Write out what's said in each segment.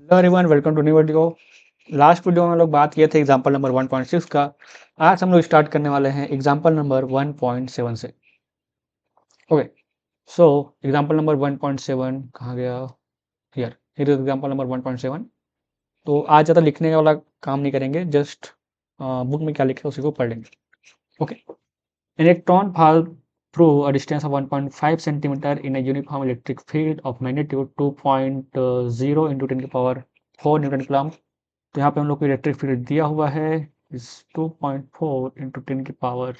Hello everyone, welcome to new video. Last video में हम लोग बात किए थे एग्जांपल नंबर 1.6 का। आज हम लोग स्टार्ट करने वाले हैं एग्जांपल नंबर 1.7 से। ओके, सो एग्जांपल नंबर 1.7 कहाँ गया? Here here is example number 1.7। तो आज ज़्यादा लिखने वाला काम नहीं करेंगे, जस्ट बुक में क्या लिखे उसी को पढ़ लेंगे। Okay, electron fall through a distance of 1.5 centimeter in a uniform electric field of magnitude 2.0 into 10 की पावर 4 न्यूटन कूलम्ब। तो यहाँ पे हम लोग को इलेक्ट्रिक फील्ड दिया हुआ है इस 2.4 इंटू 10 की पावर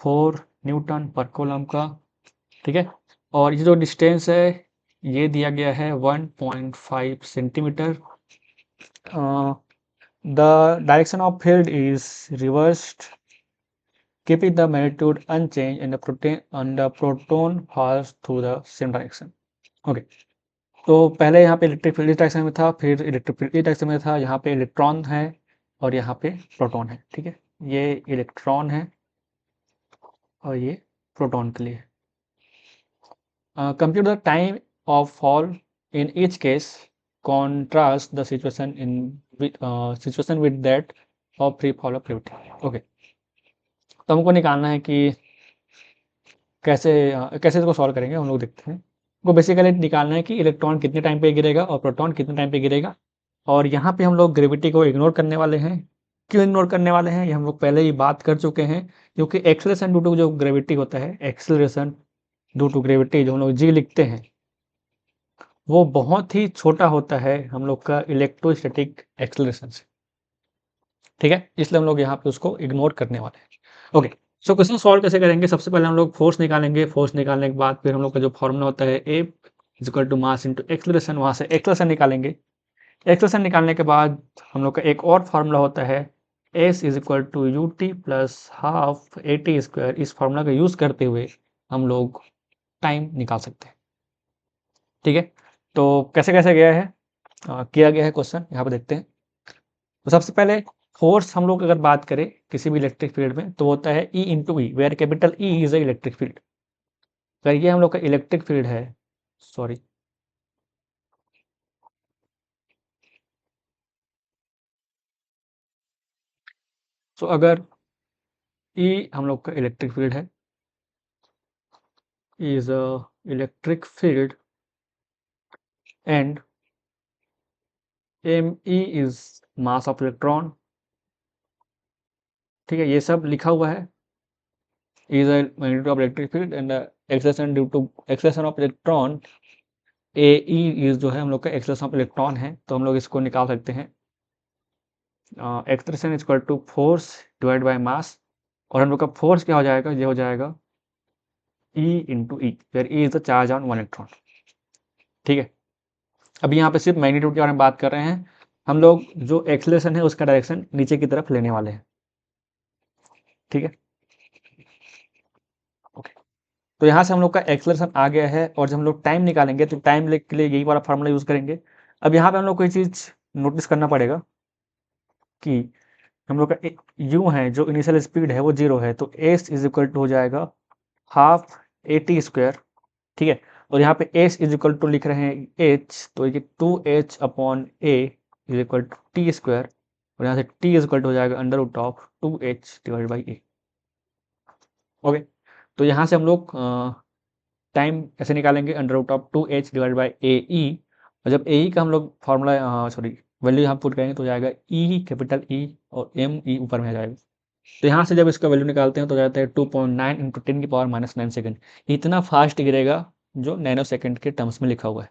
4 न्यूटन पर कूलम्ब का। ठीक है, और ये जो डिस्टेंस है ये दिया गया है 1.5 centimetre. The direction of field is reversed keeping the magnitude unchanged and the proton falls through the same direction. Okay, तो पहले यहाँ पे इलेक्ट्रिक फील्ड इस डायरेक्शन में था, फिर इलेक्ट्रिक फील्ड इस डायरेक्शन में था। यहाँ पे इलेक्ट्रॉन है और यहाँ पे प्रोटॉन है। ठीक है, ये इलेक्ट्रॉन है और ये प्रोटॉन के लिए। Compute the time of fall in each case, contrast the situation with that of free fall of gravity. Okay, तो हमको निकालना है कि कैसे कैसे इसको सॉल्व करेंगे। हम लोग देखते हैं। को बेसिकली निकालना है कि इलेक्ट्रॉन कितने टाइम पे गिरेगा और प्रोटॉन कितने टाइम पे गिरेगा। और यहाँ पे हम लोग ग्रेविटी को इग्नोर करने वाले हैं। क्यों इग्नोर करने वाले हैं, ये हम लोग पहले ही बात कर चुके हैं। क्योंकि एक्सेलरेशन ड्यू टू जो ग्रेविटी होता है, एक्सेलरेशन ड्यू टू ग्रेविटी जो हम लोग जी लिखते हैं, वो बहुत ही छोटा होता है हम लोग का इलेक्ट्रोस्टैटिक एक्सेलरेशन से। ठीक है, इसलिए हम लोग यहाँ पे उसको इग्नोर करने वाले हैं। ओके, सो क्वेश्चन सॉल्व कैसे करेंगे? सबसे पहले हम लोग फोर्स निकालेंगे। फोर्स निकालने के बाद फिर हम लोग का जो फॉर्मूला होता है a is equal to mass into acceleration, वहाँ से एक्सेलरेशन निकालेंगे। एक्सेलरेशन निकालने के बाद हम लोग का एक और फार्मूला होता है s is equal to u t plus half a t square. इस फार्मूला का यूज करते हुए हम लोग टाइम निकाल सकते हैं। ठीक है, तो कैसे कैसे गया है किया गया है क्वेश्चन, यहाँ पे देखते हैं। तो सबसे पहले फोर्स हम लोग अगर बात करें किसी भी इलेक्ट्रिक फील्ड में तो होता है e into e, where capital E is a electric field. अगर ये हम लोग का इलेक्ट्रिक फील्ड है, सॉरी, तो अगर ई हम लोग का इलेक्ट्रिक फील्ड है, is a electric field and m e is mass of electron. ठीक है, ये सब लिखा हुआ है। Is a magnitude of electric field and acceleration due to acceleration of electron. A e is जो है हम लोग का एक्सेलरेशन ऑफ इलेक्ट्रॉन है, तो हम लोग इसको निकाल सकते हैं। Acceleration is equal to force divide by mass. और हम लोग का फोर्स क्या हो जाएगा? ये हो जाएगा e into e, where e is the charge on one electron. ठीक है, अभी यहाँ पे सिर्फ मैग्नीट्यूड के बारे में बात कर रहे हैं। हम लोग जो एक्सेलरेशन है उसका डायरेक्शन नीचे की तरफ लेने वाले हैं। ठीक है, ओके, तो यहाँ से हम लोग का एक्सेलरेशन आ गया है। और जब हम लोग टाइम निकालेंगे तो टाइम के लिए यही वाला फार्मूला यूज करेंगे। अब यहाँ पे हम लोग को एक चीज नोटिस करना पड़ेगा कि हम लोग का यू है, जो इनिशियल स्पीड है वो 0 है, तो एस इज इक्वल टू हो जाएगा हाफ ए टी स्क्वायर। ठीक है, और यहाँ पे एस इज इक्वल टू लिख रहे हैं एच, तो ये 2h upon a is equal to t square. और यहाँ से टी इज इक्वल टू हो जाएगा under root of 2h divide by a. Okay, तो यहाँ से हम लोग टाइम कैसे निकालेंगे? Under root of 2h divide by a e. और जब ए ई का हम लोग फॉर्मूला सॉरी वैल्यू यहाँ पुट करेंगे तो हो जाएगा ई कैपिटल ई और एम ई ऊपर में आ जाएगा। तो यहाँ से जब इसका वैल्यू निकालते हैं तो जाता है 2.9 इंटू 10 की पावर माइनस 9 सेकेंड। इतना फास्ट गिरेगा जो नैनो सेकेंड के टर्म्स में लिखा हुआ है।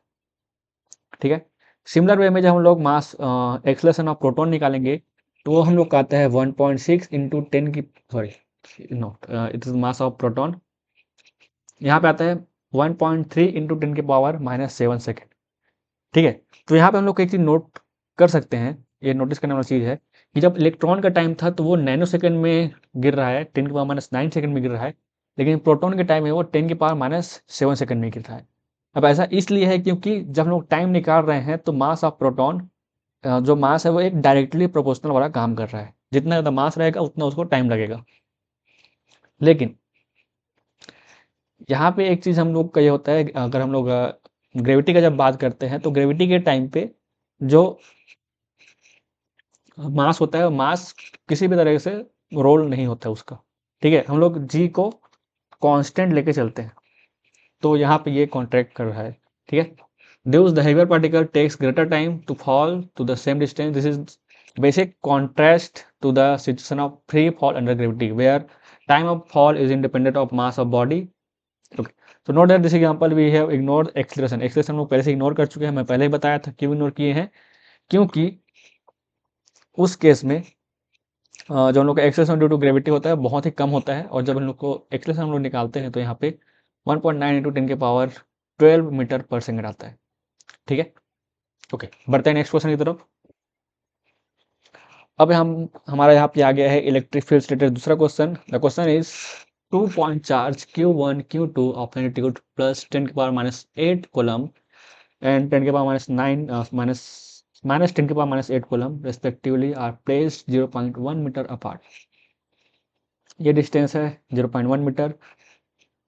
ठीक है, सिमिलर वे में जब हम लोग मास एक्सेलरेशन ऑफ प्रोटॉन निकालेंगे तो वो हम लोग का आता है 1.6 इंटू 10 की sorry not it is mass of proton. यहाँ पे आता है 1.3 इंटू 10 की पावर माइनस 7 सेकेंड। ठीक है, तो यहाँ पे हम लोग एक चीज नोट कर सकते हैं, ये नोटिस करने वाली चीज है कि जब इलेक्ट्रॉन का टाइम था तो वो नैनो सेकंड में गिर रहा है, 10 की पावर माइनस 9 सेकंड में गिर रहा है। लेकिन प्रोटॉन के टाइम है वो 10 की पावर माइनस 7 सेकंड में गिर रहा है। अब ऐसा इसलिए है क्योंकि जब हम लोग टाइम निकाल रहे हैं तो मास ऑफ प्रोटॉन जो मास है वो एक डायरेक्टली प्रोपोर्शनल वाला काम कर रहा है। जितना ज़्यादा मास रहेगा उतना उसको टाइम लगेगा। लेकिन यहाँ पे एक चीज़ हम लोग का ये होता है, अगर हम लोग ग्रेविटी का जब बात करते हैं तो ग्रेविटी के टाइम पे जो मास होता है, मास किसी भी तरह से रोल नहीं होता है उसका, ठीक है। हम लोग जी को कांस्टेंट लेके चलते हैं, तो यहाँ पे ये कॉन्ट्रैक्ट कर रहा है, ठीक है। Thus, the heavier particle takes greater time to fall to the same distance. This is basic contrast to the situation of free fall under gravity, where time of fall is independent of mass of body. Okay. So note that this example we have ignored acceleration. Acceleration हम लोग पहले से ignore कर चुके हैं, मैं पहले ही बताया था क्यों इग्नोर किए हैं, क्योंकि उस केस में जो हम लोग का एक्सेलरेशन ड्यू टू ग्रेविटी होता है बहुत ही कम होता है, और जब हम लोग को एक्सेलरेशन हम लोग निकालते हैं तो यहाँ पे 1.9 इंटू 10 के पावर 12 मीटर पर सेकंड आता है, ठीक है। ओके, बढ़ते हैं नेक्स्ट क्वेश्चन की तरफ। अब हम हमारा यहाँ पे आ गया है इलेक्ट्रिक फील्ड स्टेटस दूसरा question. The question is 2 point charge Q1 Q2 of magnitude plus 10 के पावर -8 कूलम एंड 10 के पावर माइनस 10 के power -8 coulomb respectively are placed 0.1 metre apart. ये डिस्टेंस है 0.1 मीटर,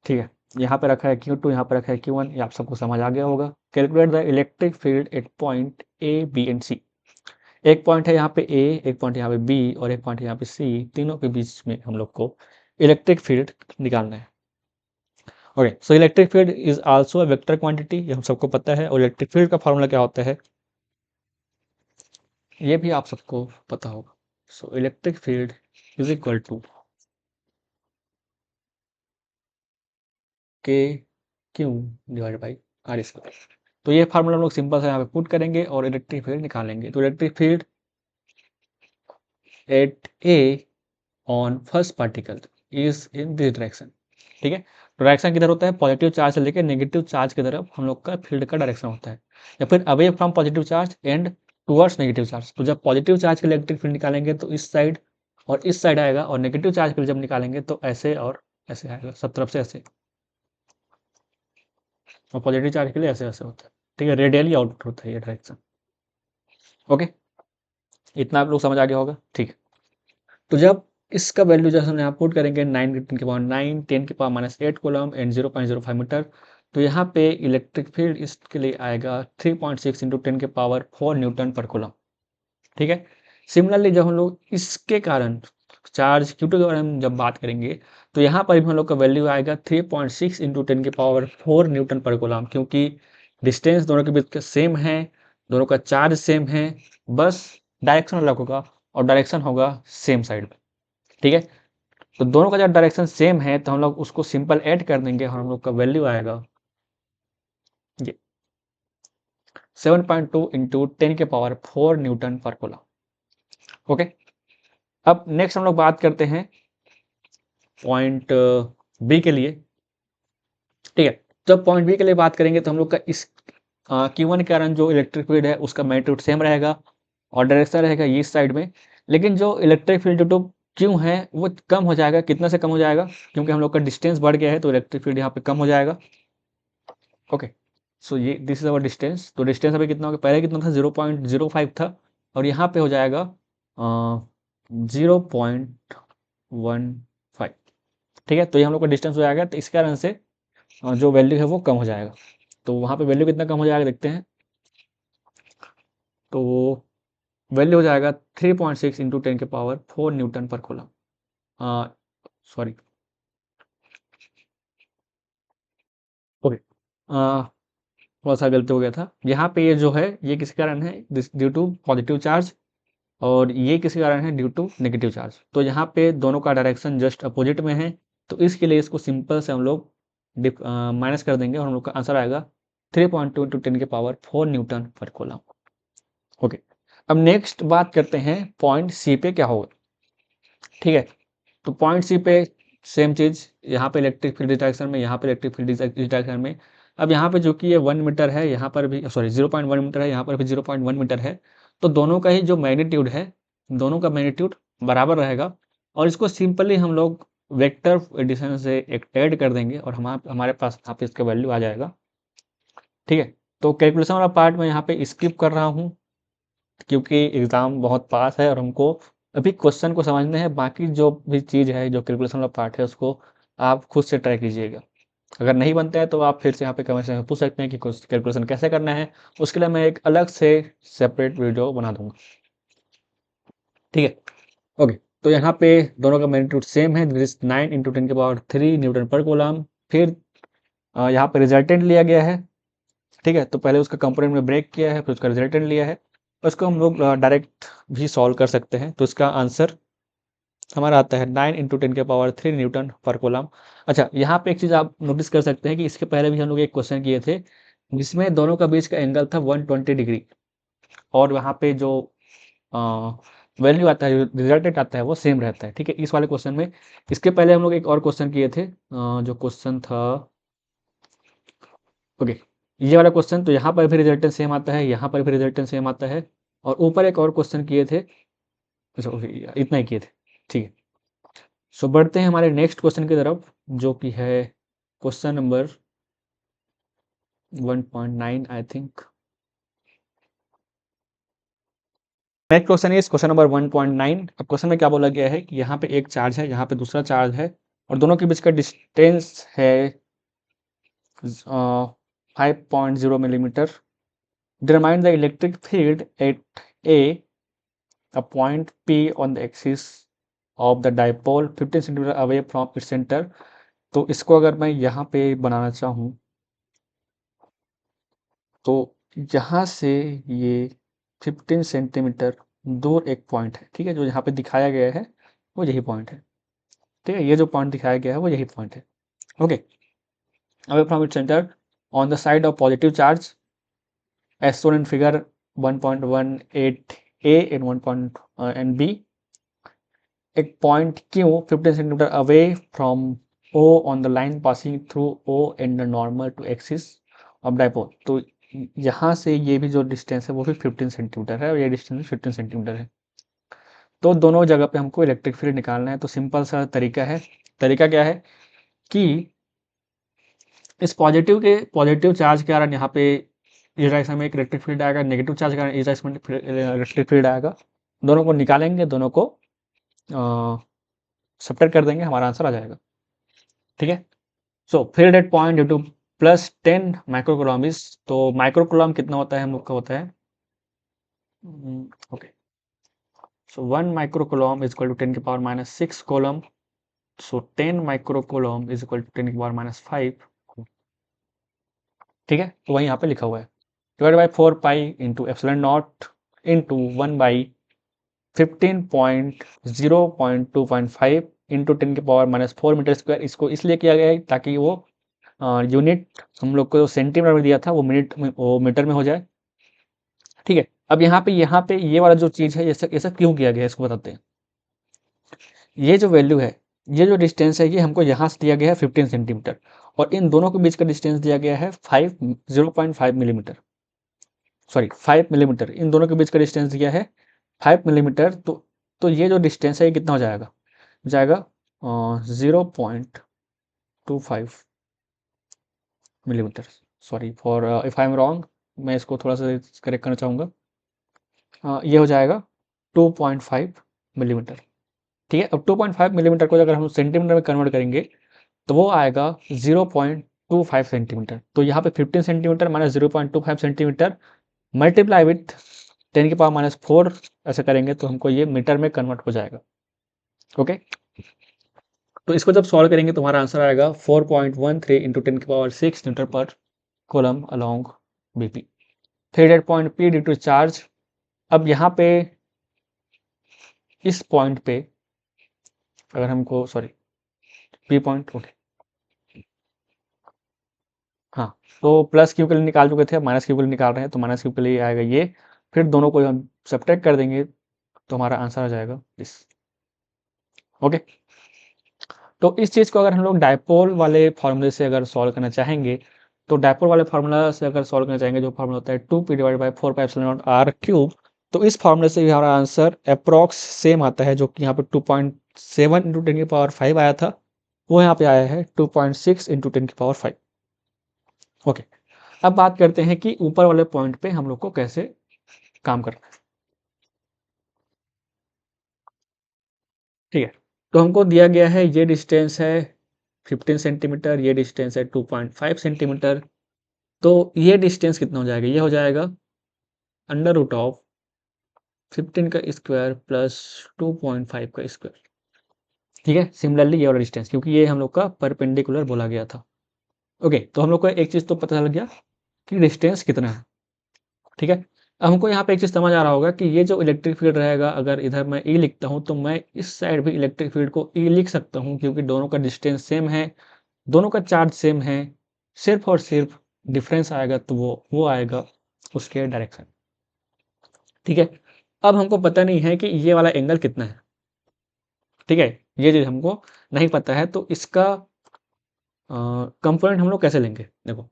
ठीक है। यहाँ पे रखा है Q2, यहाँ पे रखा है Q1, ये आप सबको समझ आ गया होगा। Calculate the electric field at point A, B and C। एक पॉइंट है यहाँ पे A, एक पॉइंट यहाँ पे B और एक पॉइंट यहाँ पे C, तीनों के बीच में हम लोग को इलेक्ट्रिक फील्ड निकालना है। Okay, so electric field is also a vector quantity, ये हम सबको पता है। और इलेक्ट्रिक फील्ड का फॉर्मूला क्या होता है ये भी आप सबको पता होगा। So electric field is equal to k q divide by r square. तो ये फार्मूला हम लोग सिंपल से यहाँ पे पुट करेंगे और इलेक्ट्रिक फील्ड निकालेंगे। तो electric field at A on first particle is in this direction, ठीक है। तो डायरेक्शन किधर होता है, पॉजिटिव चार्ज से लेकर नेगेटिव चार्ज की तरफ हम लोग का फील्ड का डायरेक्शन होता है, या फिर away from positive charge and towards negative charge. तो जब पॉजिटिव चार्ज के लिए इलेक्ट्रिक फील्ड निकालेंगे तो इस साइड और इस साइड आएगा, और नेगेटिव चार्ज के लिए जब निकालेंगे तो ऐसे और ऐसे आएगा, सब तरफ से ऐसे। और पॉजिटिव चार्ज के लिए ऐसे ऐसे होता है, ठीक है। रेडियली आउटपुट होता है ये डायरेक्शन। ओके, इतना आप लोग समझ आ गया होगा, ठीक है। तो जब इसका वैल्यू जैसे हम यहाँ पुट करेंगे 9 10 के पावर 9 10 के पावर -8 कूलम एंड 0.05 मीटर, तो यहाँ पे इलेक्ट्रिक फील्ड इसके लिए आएगा 3.6 इंटू 10 के पावर 4 न्यूटन पर कूलम, ठीक है। सिमिलरली जब हम लोग इसके कारण चार्ज Q2 के बारे में जब बात करेंगे तो यहाँ पर भी हम लोग का वैल्यू आएगा 3.6 इंटू 10 के पावर 4 न्यूटन पर कूलम, क्योंकि डिस्टेंस दोनों के बीच का सेम है, दोनों का चार्ज सेम है, बस डायरेक्शन अलग होगा और डायरेक्शन होगा सेम साइड में, ठीक है। तो दोनों का जब डायरेक्शन सेम है तो हम लोग उसको सिंपल ऐड कर देंगे और हम लोग का वैल्यू आएगा ये 7.2 इंटू 10 के पावर 4 न्यूटन पर कूलम। ओके, अब नेक्स्ट हम लोग बात करते हैं पॉइंट बी के लिए, ठीक है। जब पॉइंट बी के लिए बात करेंगे तो हम लोग का इस Q1 के कारण जो इलेक्ट्रिक फील्ड है उसका मैग्नीट्यूड सेम रहेगा और डायरेक्शन रहेगा ये इस साइड में, लेकिन जो electric field due to Q है वो कम हो जाएगा। कितना से कम हो जाएगा, क्योंकि हम लोग का डिस्टेंस बढ़ गया है तो इलेक्ट्रिक फील्ड यहाँ पे कम हो जाएगा। ओके, सो ये दिस इज अवर डिस्टेंस। तो डिस्टेंस अभी कितना होगा, पहले कितना था 0.05 था और यहाँ पे हो जाएगा 0.15, ठीक है। तो ये हम लोग का डिस्टेंस हो जाएगा, तो इस कारण से जो वैल्यू है वो कम हो जाएगा। तो वहाँ पे वैल्यू कितना कम हो जाएगा देखते हैं। तो वैल्यू हो जाएगा 3.6 इंटू 10 के पावर 4 न्यूटन पर कूलम। सॉरी, ओके, थोड़ा सा गलती हो गया था। यहाँ पे ये जो है ये किस कारण है, ड्यू टू पॉजिटिव चार्ज, और ये किस कारण है, ड्यू टू नेगेटिव चार्ज। तो यहाँ पे दोनों का डायरेक्शन जस्ट अपोजिट में है, तो इसके लिए इसको सिंपल से हम लोग माइनस कर देंगे और हम लोग का आंसर आएगा 3.2 इंटू 10 के पावर 4 न्यूटन पर कूलम। ओके, अब नेक्स्ट बात करते हैं पॉइंट सी पे क्या होगा, ठीक है। तो पॉइंट सी पे सेम चीज, यहाँ पे इलेक्ट्रिक फील्ड डायरेक्शन में, यहाँ पे इलेक्ट्रिक फील्ड डायरेक्शन में। अब यहाँ पे जो कि ये 1 मीटर है, यहाँ पर भी सॉरी 0.1 मीटर है, यहाँ पर भी 0.1 मीटर है। तो दोनों का ही जो मैग्नीट्यूड है, दोनों का मैग्नीट्यूड बराबर रहेगा, और इसको सिंपली हम लोग वेक्टर एडिशन से एक ऐड कर देंगे और हमारे पास यहाँ पे इसका वैल्यू आ जाएगा, ठीक है। तो कैलकुलेशन वाला पार्ट मैं यहाँ पे स्किप कर रहा हूँ, क्योंकि एग्ज़ाम बहुत पास है और हमको अभी क्वेश्चन को समझना है। बाकी जो भी चीज़ है, जो कैलकुलेशन वाला पार्ट है, उसको आप खुद से ट्राई कीजिएगा। अगर नहीं बनता है तो आप फिर से यहाँ पे कमेंट सेक्शन में पूछ सकते हैं कि कुछ कैलकुलेशन कैसे करना है, उसके लिए मैं एक अलग से सेपरेट वीडियो बना दूंगा। ठीक है, ओके। तो यहाँ पे दोनों का मैग्नीट्यूड सेम है, 9 इंटू 10⁻³ न्यूटन पर कूलम। फिर यहाँ पे रिजल्टेंट लिया गया है। ठीक है, तो पहले उसका कंपोनेंट में ब्रेक किया है, फिर उसका रिजल्टेंट लिया है। उसको हम लोग डायरेक्ट भी सॉल्व कर सकते हैं। तो इसका आंसर हमारा आता है 9 इंटू 10⁻³ न्यूटन पर कूलम। अच्छा, यहाँ पे एक चीज़ आप नोटिस कर सकते हैं कि इसके पहले भी हम लोग एक क्वेश्चन किए थे जिसमें दोनों का बीच का एंगल था 120 डिग्री, और वहाँ पे जो वैल्यू आता है, रिजल्टेंट आता है, वो सेम रहता है। ठीक है, इस वाले क्वेश्चन में। इसके पहले हम लोग एक और क्वेश्चन किए थे, जो क्वेश्चन था, ओके, ये वाला क्वेश्चन। तो यहाँ पर भी रिजल्टेंट सेम आता है, यहाँ पर भी रिजल्टेंट सेम आता है, और ऊपर एक और क्वेश्चन किए थे। अच्छा, ओके, इतना ही किए थे। ठीक है, सो बढ़ते हैं हमारे नेक्स्ट क्वेश्चन की तरफ, जो कि है question number 1.9 I think. Next question is question number 1.9। अब क्वेश्चन में क्या बोला गया है कि यहाँ पे एक चार्ज है, यहाँ पे दूसरा चार्ज है, और दोनों के बीच का डिस्टेंस है 5.0 millimetre. Determine the electric field at a point P on the axis of the dipole 15 centimetre away from its centre. तो इसको अगर मैं यहाँ पे बनाना चाहूँ, तो यहाँ से ये 15 सेंटीमीटर दूर एक पॉइंट है। ठीक है, जो यहाँ पे दिखाया गया है वो यही पॉइंट है। ठीक है, ये जो पॉइंट दिखाया गया है वो यही पॉइंट है। Okay, away from its centre on the side of positive charge as shown in figure 1.18 a and b. एक point Q 15 centimetre away from O on the line passing through O and the normal to axis of dipole. तो यहाँ से ये भी जो distance है वो भी 15 सेंटीमीटर है, और ये डिस्टेंस 15 सेंटीमीटर है। तो दोनों जगह पे हमको इलेक्ट्रिक फील्ड निकालना है। तो सिंपल सा तरीका है। तरीका क्या है कि इस पॉजिटिव चार्ज के कारण यहाँ पे इस डायरेक्शन में एक इलेक्ट्रिक फील्ड आएगा, नेगेटिव चार्ज के कारण इस डायरेक्शन में इलेक्ट्रिक फील्ड आएगा। दोनों को निकालेंगे, दोनों को सब्ट्रैक्ट कर देंगे, हमारा आंसर आ जाएगा। ठीक है, so field at point due to +10 microcoulomb is. तो माइक्रोकूलम कितना होता है हम लोग का, होता है okay, so 1 microcoulomb is equal to 10⁻⁻6 coulomb. So 10 microcoulomb is equal to 10⁻⁵। ठीक है, तो वही यहाँ पे लिखा हुआ है, divide by 4 pi into epsilon naught into 1 by 15.0.2.5 into 10⁻⁻4 metre square. इसको इसलिए किया गया है ताकि वो यूनिट हम लोग को सेंटीमीटर में दिया था वो मीटर में हो जाए। ठीक है, अब यहाँ पे ये वाला जो चीज़ है, ऐसा क्यों किया गया है इसको बताते हैं। ये जो वैल्यू है, ये जो डिस्टेंस है, ये हमको यहाँ से दिया गया है 15 सेंटीमीटर, और इन दोनों के बीच का डिस्टेंस दिया गया है 0.5 मिलीमीटर, सॉरी 5 मिलीमीटर। इन दोनों के बीच का डिस्टेंस दिया है 5 मिलीमीटर। तो ये जो डिस्टेंस है ये कितना हो जाएगा, 0.25 millimetre. Sorry for if I am wrong, मैं इसको थोड़ा सा करेक्ट करना चाहूँगा। ये हो जाएगा 2.5 मिलीमीटर। ठीक है, अब 2.5 मिलीमीटर को अगर हम सेंटीमीटर में कन्वर्ट करेंगे तो वो आएगा 0.25 सेंटीमीटर। तो यहाँ पे 15 centimetre minus 0.25 centimetre multiply with 10⁻⁻4 ऐसे करेंगे तो हमको ये मीटर में कन्वर्ट हो जाएगा। ओके, तो इसको जब सॉल्व करेंगे तो हमारा आंसर आएगा 4.13 into 10⁻6 metre per coulomb along BP. फिर that point P due to charge. अब यहाँ पे इस पॉइंट पे अगर हमको, सॉरी, पी पॉइंट, ओके, हाँ, तो प्लस क्यू के लिए निकाल चुके थे, अब माइनस क्यू के लिए निकाल रहे हैं, तो माइनस क्यू के लिए आएगा ये। फिर दोनों को हम सब्ट्रैक्ट कर देंगे तो हमारा आंसर आ जाएगा इस। ओके, तो इस चीज़ को अगर हम लोग डायपोल वाले फॉर्मूले से अगर सॉल्व करना चाहेंगे, तो डायपोल वाले फार्मूला से अगर सॉल्व करना चाहेंगे, जो फार्मूला होता है 2p divide by 4 pi epsilon not r cube, तो इस फार्मूले से भी हमारा आंसर अप्रॉक्स सेम आता है, जो कि यहाँ पे 2.7 इंटू 10⁵ आया था, वो यहाँ पे आया है 2.6 इंटू 10⁵। ओके, अब बात करते हैं कि ऊपर वाले पॉइंट पे हम लोग को कैसे काम करना है। ठीक है, तो हमको दिया गया है ये डिस्टेंस है 15 सेंटीमीटर, ये डिस्टेंस है 2.5 सेंटीमीटर। तो ये डिस्टेंस कितना हो जाएगा? ये हो जाएगा अंडर रूट ऑफ 15 का स्क्वायर प्लस 2.5 का स्क्वायर। ठीक है, सिमिलरली ये वाला डिस्टेंस, क्योंकि ये हम लोग का परपेंडिकुलर बोला गया था। ओके, तो हम लोग को एक चीज़ तो पता चल गया कि डिस्टेंस कितना है। ठीक है, अब हमको यहाँ पे एक चीज़ समझ आ रहा होगा कि ये जो इलेक्ट्रिक फील्ड रहेगा, अगर इधर मैं ई लिखता हूँ तो मैं इस साइड भी इलेक्ट्रिक फील्ड को ई लिख सकता हूँ, क्योंकि दोनों का डिस्टेंस सेम है, दोनों का चार्ज सेम है। सिर्फ और सिर्फ डिफरेंस आएगा तो वो आएगा उसके डायरेक्शन। ठीक है, अब हमको पता नहीं है कि ये वाला एंगल कितना है। ठीक है, ये चीज़ हमको नहीं पता है, तो इसका कंपोनेंट हम लोग कैसे लेंगे? देखो,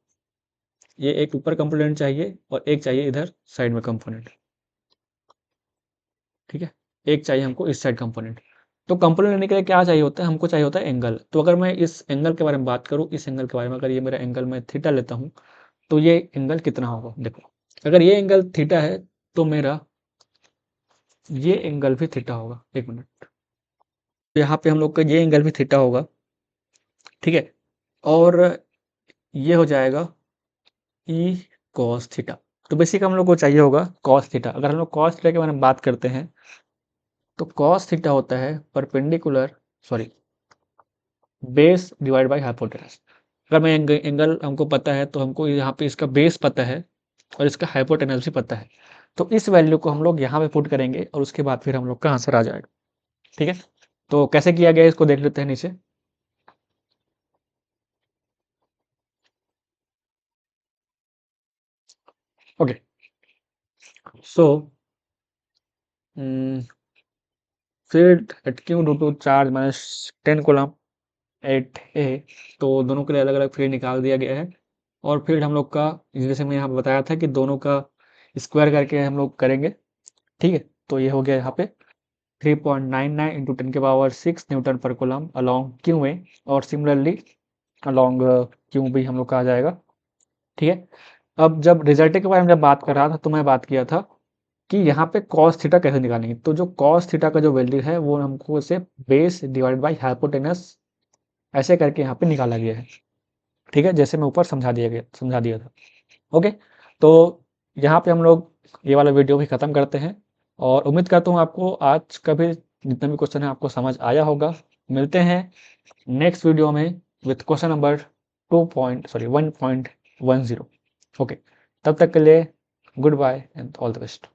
ये एक ऊपर कंपोनेंट चाहिए और एक चाहिए इधर साइड में कंपोनेंट। ठीक है, एक चाहिए हमको इस साइड कंपोनेंट। तो कंपोनेंट लेने के लिए क्या चाहिए होता है? हमको चाहिए होता है एंगल। तो अगर मैं इस एंगल के बारे में बात करूँ, इस एंगल के बारे में, अगर ये मेरा एंगल मैं थीटा लेता हूँ, तो ये एंगल कितना होगा? देखो, अगर ये एंगल थीटा है तो मेरा ये एंगल भी थीटा होगा। एक मिनट, यहाँ पे हम लोग का ये एंगल भी थीटा होगा। ठीक है, और ये हो जाएगा ई कॉस थीटा। तो बेसिक हम लोग को चाहिए होगा कॉस थीटा। अगर हम लोग कॉस थीटा के बारे में बात करते हैं, तो कॉस थीटा होता है perpendicular, sorry, base divide by hypotenuse. अगर मैं एंगल हमको पता है तो हमको यहाँ पे इसका बेस पता है और इसका हाइपोटेनस भी पता है। तो इस वैल्यू को हम लोग यहाँ पे पुट करेंगे और उसके बाद फिर हम लोग का आंसर आ जाएगा। ठीक है, तो कैसे किया गया इसको देख लेते हैं नीचे। Okay, so field at q due to charge minus 10 coulomb at a. तो दोनों के लिए अलग अलग फील्ड निकाल दिया गया है, और फील्ड हम लोग का, जैसे मैं यहाँ पे बताया था कि दोनों का स्क्वायर करके हम लोग करेंगे। ठीक है, तो ये हो गया यहाँ पे 3.99 इंटू 10⁻6 न्यूटन पर कूलम अलॉन्ग क्यू ए, और सिमिलरली अलॉन्ग क्यू भी हम लोग का आ जाएगा। ठीक है, अब जब रिजल्ट के बारे में जब बात कर रहा था तो मैं बात किया था कि यहाँ पे कॉस थीटा कैसे निकालेंगे। तो जो कॉस थीटा का जो वैल्यू है वो हमको से बेस डिवाइड बाई हाइपोटेनस ऐसे करके यहाँ पे निकाला गया है। ठीक है, जैसे मैं ऊपर समझा दिया था। ओके, तो यहाँ पे हम लोग ये वाला वीडियो भी ख़त्म करते हैं, और उम्मीद करता हूँ आपको आज का भी जितना भी क्वेश्चन है आपको समझ आया होगा। मिलते हैं नेक्स्ट वीडियो में विथ क्वेश्चन नंबर 1.10। ओके, तब तक के लिए goodbye and all the best.